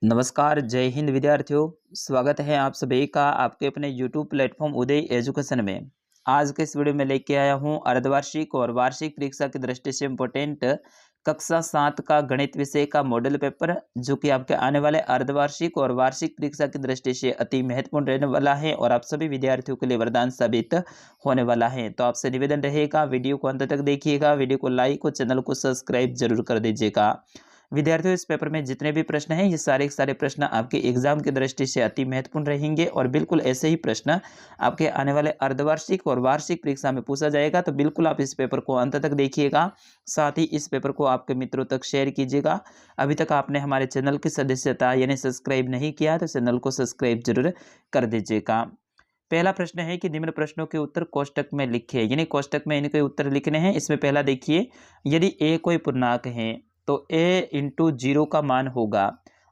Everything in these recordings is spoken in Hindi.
नमस्कार, जय हिंद विद्यार्थियों। स्वागत है आप सभी का आपके अपने YouTube प्लेटफॉर्म उदय एजुकेशन में। आज के इस वीडियो में लेके आया हूँ अर्धवार्षिक और वार्षिक परीक्षा की दृष्टि से इम्पोर्टेंट कक्षा 7 का गणित विषय का मॉडल पेपर, जो कि आपके आने वाले अर्धवार्षिक और वार्षिक परीक्षा की दृष्टि से अति महत्वपूर्ण रहने वाला है और आप सभी विद्यार्थियों के लिए वरदान साबित होने वाला है। तो आपसे निवेदन रहेगा, वीडियो को अंत तक देखिएगा, वीडियो को लाइक और चैनल को सब्सक्राइब जरूर कर दीजिएगा। विद्यार्थियों, इस पेपर में जितने भी प्रश्न हैं, ये सारे के सारे प्रश्न आपके एग्जाम की दृष्टि से अति महत्वपूर्ण रहेंगे और बिल्कुल ऐसे ही प्रश्न आपके आने वाले अर्धवार्षिक और वार्षिक परीक्षा में पूछा जाएगा। तो बिल्कुल आप इस पेपर को अंत तक देखिएगा, साथ ही इस पेपर को आपके मित्रों तक शेयर कीजिएगा। अभी तक आपने हमारे चैनल की सदस्यता यानी सब्सक्राइब नहीं किया तो चैनल को सब्सक्राइब जरूर कर दीजिएगा। पहला प्रश्न है कि निम्न प्रश्नों के उत्तर कोष्टक में लिखिए, यानी कोष्टक में इनके उत्तर लिखने हैं। इसमें पहला देखिए, यदि ए कोई पूर्णांक है तो a इंटू जीरो का मान होगा।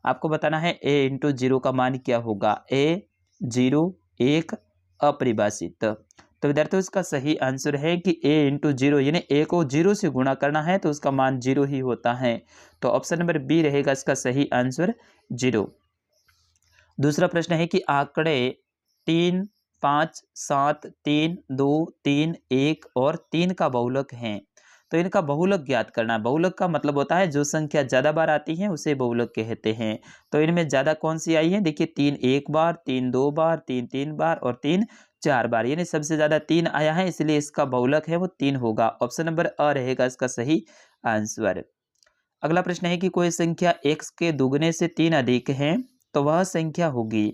आपको बताना है a इंटू जीरो का मान क्या होगा। a जीरो एक अपरिभाषित। तो विद्यार्थियों, इसका सही आंसर है कि a इंटू जीरो, यानी a को जीरो से गुणा करना है तो उसका मान जीरो ही होता है। तो ऑप्शन नंबर बी रहेगा इसका सही आंसर, जीरो। दूसरा प्रश्न है कि आंकड़े 3, 5, 7, 3, 2, 3, 1 और 3 का बहुलक है, तो इनका बहुलक ज्ञात करना। बहुलक का मतलब होता है जो संख्या ज्यादा बार आती है उसे बहुलक कहते हैं। तो इनमें ज्यादा कौन सी आई है? देखिए, 3 एक बार, 3 दो बार, 3 तीन बार और 3 चार बार, यानी सबसे ज्यादा 3 आया है, इसलिए इसका बहुलक है वो 3 होगा। ऑप्शन नंबर अ रहेगा इसका सही आंसर। अगला प्रश्न है कि कोई संख्या x के दुगने से 3 अधिक है तो वह संख्या होगी।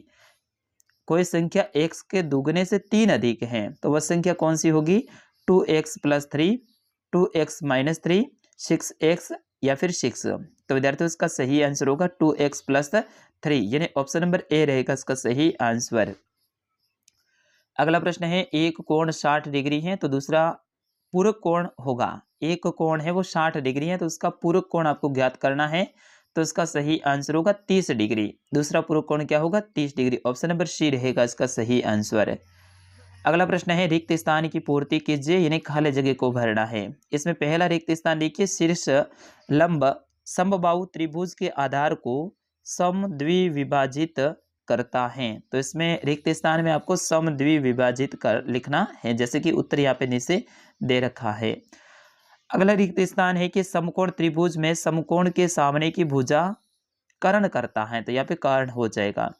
कोई संख्या x के दुगने से 3 अधिक है तो वह संख्या कौन सी होगी? 2x plus 3, 2x minus 3, 6x या फिर 6। तो विद्यार्थियों, इसका सही आंसर होगा 2x प्लस 3, यानी ऑप्शन नंबर ए रहेगा इसका सही आंसर। अगला प्रश्न है, एक कोण 60 डिग्री है तो दूसरा पूरक कोण होगा। एक कोण है वो 60 डिग्री है तो उसका पूरक कोण आपको ज्ञात करना है, तो इसका सही आंसर होगा 30 डिग्री। दूसरा पूरक कोण क्या होगा? 30 डिग्री। ऑप्शन नंबर सी रहेगा इसका सही आंसर। अगला प्रश्न है, रिक्त स्थान की पूर्ति कीजिए, यानी खाली जगह को भरना है। इसमें पहला रिक्त स्थान देखिए, शीर्ष लंब समबाहु त्रिभुज के आधार को समद्विविभाजित करता है। तो इसमें रिक्त स्थान में आपको समद्विविभाजित कर लिखना है, जैसे कि उत्तर यहाँ पे नीचे दे रखा है। अगला रिक्त स्थान है कि समकोण त्रिभुज में समकोण के सामने की भुजा कर्ण करता है, तो यहाँ पे कर्ण हो जाएगा।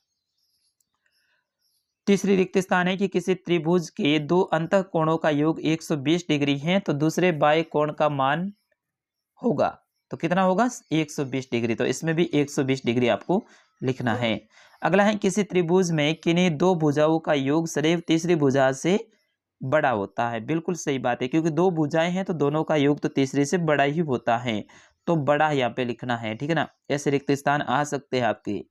तीसरी रिक्त स्थान है कि किसी त्रिभुज के दो अंतः कोणों का योग 120 डिग्री है तो दूसरे बाएं कोण का मान होगा। तो कितना होगा? 120 डिग्री। तो इसमें भी 120 डिग्री आपको लिखना है। अगला है, किसी त्रिभुज में किन्हीं दो भुजाओं का योग सदैव तीसरी भुजा से बड़ा होता है। बिल्कुल सही बात है, क्योंकि दो भुजाएं हैं तो दोनों का योग तो तीसरी से बड़ा ही होता है, तो बड़ा यहाँ पे लिखना है, ठीक है ना। ऐसे रिक्त स्थान आ सकते हैं आपके।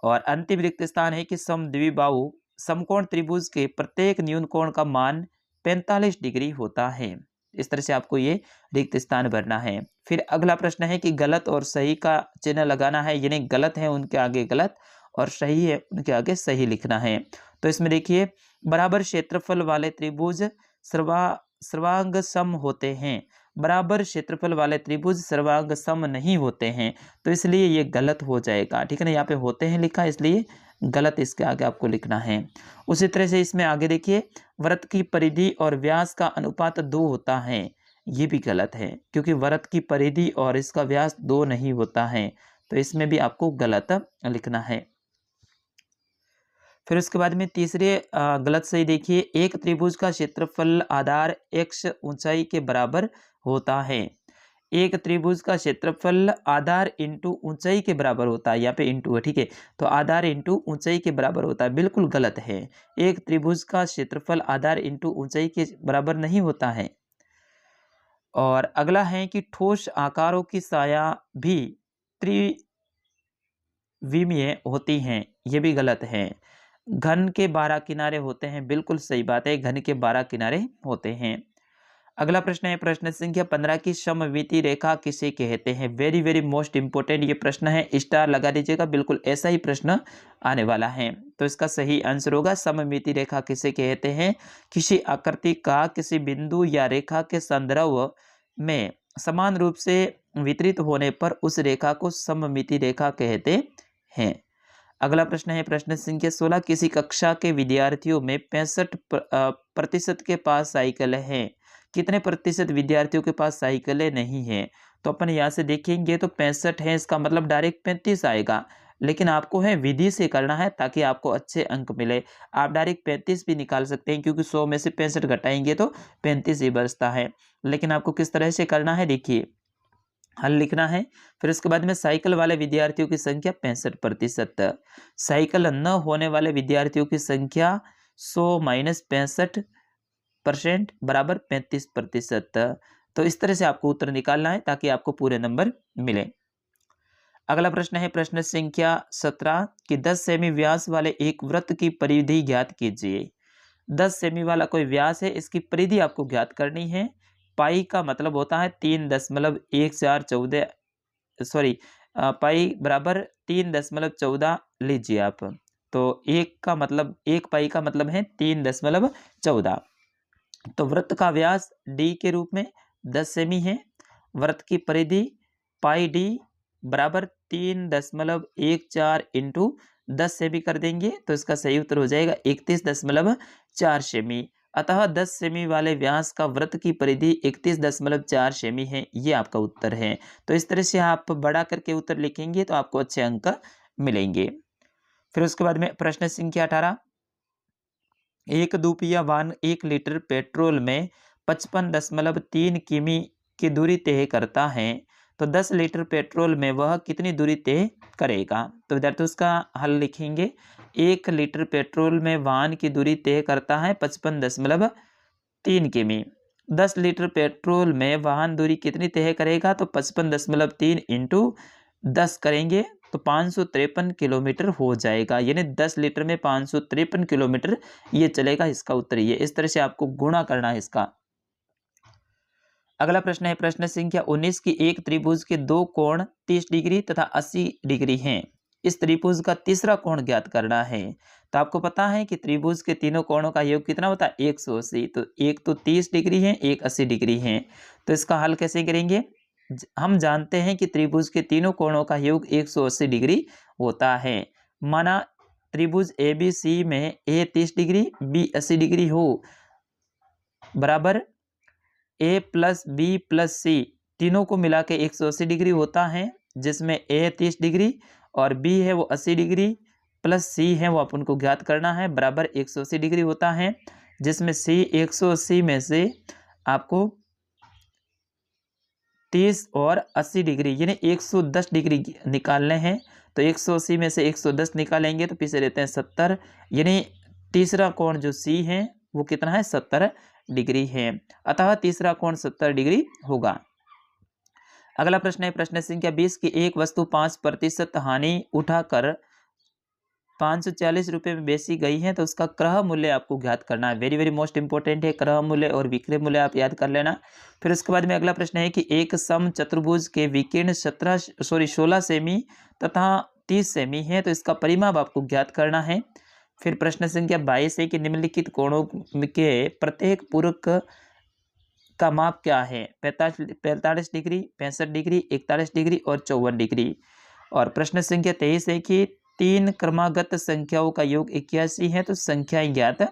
और अंतिम रिक्त स्थान है कि समद्विबाहु समकोण त्रिभुज के प्रत्येक न्यून कोण का मान 45 डिग्री होता है। इस तरह से आपको ये रिक्त स्थान भरना है। फिर अगला प्रश्न है कि गलत और सही का चिन्ह लगाना है, यानी गलत है उनके आगे गलत और सही है उनके आगे सही लिखना है। तो इसमें देखिए, बराबर क्षेत्रफल वाले त्रिभुज सर्वांग सम होते हैं। बराबर क्षेत्रफल वाले त्रिभुज सर्वांग सम नहीं होते हैं, तो इसलिए ये गलत हो जाएगा, ठीक है ना। यहाँ पे होते हैं लिखा, इसलिए गलत इसके आगे आपको लिखना है। उसी तरह से इसमें आगे देखिए, वृत्त की परिधि और व्यास का अनुपात 2 होता है, ये भी गलत है, क्योंकि वृत्त की परिधि और इसका व्यास 2 नहीं होता है, तो इसमें भी आपको गलत लिखना है। फिर उसके बाद में तीसरे गलत सही देखिए, एक त्रिभुज का क्षेत्रफल आधार x ऊंचाई के बराबर होता है। एक त्रिभुज का क्षेत्रफल आधार इंटू ऊंचाई के बराबर होता है, यहाँ पे इंटू है, ठीक है। तो आधार इंटू ऊंचाई के बराबर होता है, बिल्कुल गलत है। एक त्रिभुज का क्षेत्रफल आधार इंटू ऊंचाई के बराबर नहीं होता है। और अगला है कि ठोस आकारों की साया भी त्रिविमीय होती हैं, ये भी गलत है। घन के 12 किनारे होते हैं, बिल्कुल सही बात है, घन के 12 किनारे होते हैं। अगला प्रश्न है, प्रश्न संख्या 15 की सममिति रेखा किसे कहते हैं? वेरी वेरी मोस्ट इंपोर्टेंट ये प्रश्न है, स्टार लगा दीजिएगा, बिल्कुल ऐसा ही प्रश्न आने वाला है। तो इसका सही आंसर होगा, सममिति रेखा किसे कहते हैं? किसी आकृति का किसी बिंदु या रेखा के संदर्भ में समान रूप से वितरित होने पर उस रेखा को सममिति रेखा कहते हैं। अगला प्रश्न है प्रश्न संख्या 16, किसी कक्षा के विद्यार्थियों में 65% के पास साइकिल है, कितने प्रतिशत विद्यार्थियों के पास साइकिलें नहीं है? तो अपन यहाँ से देखेंगे तो 65 है, इसका मतलब डायरेक्ट 35 आएगा, लेकिन आपको है विधि से करना है ताकि आपको अच्छे अंक मिले। आप डायरेक्ट 35 भी निकाल सकते हैं क्योंकि 100 में से 65 घटाएंगे तो 35 ही बचता है, लेकिन आपको किस तरह से करना है देखिए, हल लिखना है। फिर उसके बाद में साइकिल वाले विद्यार्थियों की संख्या 65%, साइकिल न होने वाले विद्यार्थियों की संख्या 100 माइनस 65% बराबर 35%। तो इस तरह से आपको उत्तर निकालना है ताकि आपको पूरे नंबर मिले। अगला प्रश्न है प्रश्न संख्या 17 कि 10 सेमी व्यास वाले एक वृत्त की परिधि ज्ञात कीजिए। 10 सेमी वाला कोई व्यास है, इसकी परिधि आपको ज्ञात करनी है। पाई का मतलब होता है 3.14 सॉरी पाई बराबर 3.14 लीजिए आप। तो एक पाई का मतलब है 3.14। तो वृत्त का व्यास डी के रूप में 10 सेमी है, वृत्त की परिधि पाई डी बराबर 3.14 इंटू 10 सेमी कर देंगे तो इसका सही उत्तर हो जाएगा 31.4 सेमी। अतः 10 सेमी वाले व्यास का वृत्त की परिधि 31.4 सेमी है, ये आपका उत्तर है। तो इस तरह से आप बढ़ा करके उत्तर लिखेंगे तो आपको अच्छे अंक मिलेंगे। फिर उसके बाद में प्रश्न संख्या 18, एक दुपहिया वाहन 1 लीटर पेट्रोल में 55.3 किमी की दूरी तय करता है, तो 10 लीटर पेट्रोल में वह कितनी दूरी तय करेगा? तो विद्यार्थी उसका हल लिखेंगे। 1 लीटर पेट्रोल में वाहन की दूरी तय करता है 55.3 किमी। 10 लीटर पेट्रोल में वाहन दूरी कितनी तय करेगा? तो 55.3 इंटू 10 करेंगे तो 553 किलोमीटर हो जाएगा, यानी 10 लीटर में 553 किलोमीटर ये चलेगा। इसका उत्तर ये, इस तरह से आपको गुणा करना है इसका। अगला प्रश्न है प्रश्न संख्या 19 की एक त्रिभुज के दो कोण 30 डिग्री तथा 80 डिग्री हैं, इस त्रिभुज का तीसरा कोण ज्ञात करना है। तो आपको पता है कि त्रिभुज के तीनों कोणों का योग कितना होता है 180, तो एक तो 30 डिग्री है, एक 80 डिग्री है। तो इसका हल कैसे करेंगे? हम जानते हैं कि त्रिभुज के तीनों कोणों का योग 180 डिग्री होता है। माना त्रिभुज ABC में A 30 डिग्री B 80 डिग्री हो, बराबर A plus B plus C तीनों को मिला के 180 डिग्री होता है, जिसमें A 30 डिग्री और B है वो 80 डिग्री प्लस C है वो अपन को ज्ञात करना है, बराबर 180 डिग्री होता है, जिसमें C 180 में से आपको 30 और 80 डिग्री यानी 110 डिग्री निकालने हैं। तो 180 में से 110 निकालेंगे तो पीछे रहते हैं 70, यानी तीसरा कोण जो C है वो कितना है 70 डिग्री है। अतः तीसरा कोण 70 डिग्री होगा। अगला प्रश्न है प्रश्न संख्या 20 की एक वस्तु 5% हानि उठाकर 540 रुपये में बेची गई है, तो उसका क्रय मूल्य आपको ज्ञात करना है। वेरी वेरी मोस्ट इंपॉर्टेंट है, क्रय मूल्य और विक्रय मूल्य आप याद कर लेना। फिर उसके बाद में अगला प्रश्न है कि एक सम चतुर्भुज के विकीर्ण 16 सेमी तथा 30 सेमी है, तो इसका परिमाप आपको ज्ञात करना है। फिर प्रश्न संख्या 22 है कि निम्नलिखित कोणों के प्रत्येक पूरक का माप क्या है? 45 डिग्री, 65 डिग्री, 41 डिग्री और 54 डिग्री। और प्रश्न संख्या 23 है कि 3 क्रमागत संख्याओं का योग 81 है, तो संख्याएं ज्ञात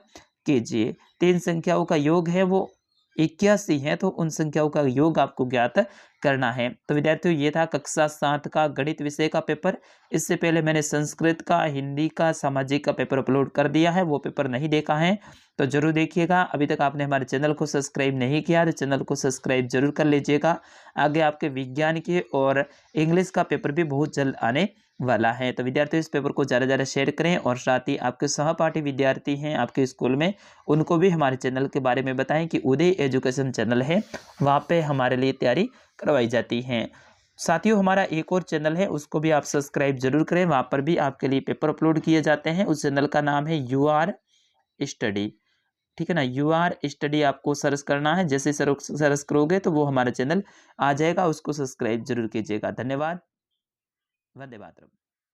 कीजिए। 3 संख्याओं का योग है वो 81 है, तो उन संख्याओं का योग आपको ज्ञात करना है। तो विद्यार्थियों ये था कक्षा 7 का गणित विषय का पेपर। इससे पहले मैंने संस्कृत का, हिंदी का, सामाजिक का पेपर अपलोड कर दिया है, वो पेपर नहीं देखा है तो जरूर देखिएगा। अभी तक आपने हमारे चैनल को सब्सक्राइब नहीं किया तो चैनल को सब्सक्राइब जरूर कर लीजिएगा। आगे आपके विज्ञान के और इंग्लिश का पेपर भी बहुत जल्द आने वाला है। तो विद्यार्थियों इस पेपर को ज़्यादा ज़्यादा शेयर करें और साथ ही आपके सहपाठी विद्यार्थी हैं आपके स्कूल में, उनको भी हमारे चैनल के बारे में बताएं कि उदय एजुकेशन चैनल है, वहाँ पे हमारे लिए तैयारी करवाई जाती है। साथियों हमारा एक और चैनल है, उसको भी आप सब्सक्राइब जरूर करें, वहाँ पर भी आपके लिए पेपर अपलोड किए जाते हैं। उस चैनल का नाम है UR स्टडी, ठीक है ना। UR स्टडी आपको सर्च करना है, जैसे सर्च करोगे तो वो हमारा चैनल आ जाएगा, उसको सब्सक्राइब जरूर कीजिएगा। धन्यवाद, वंदे मातरम।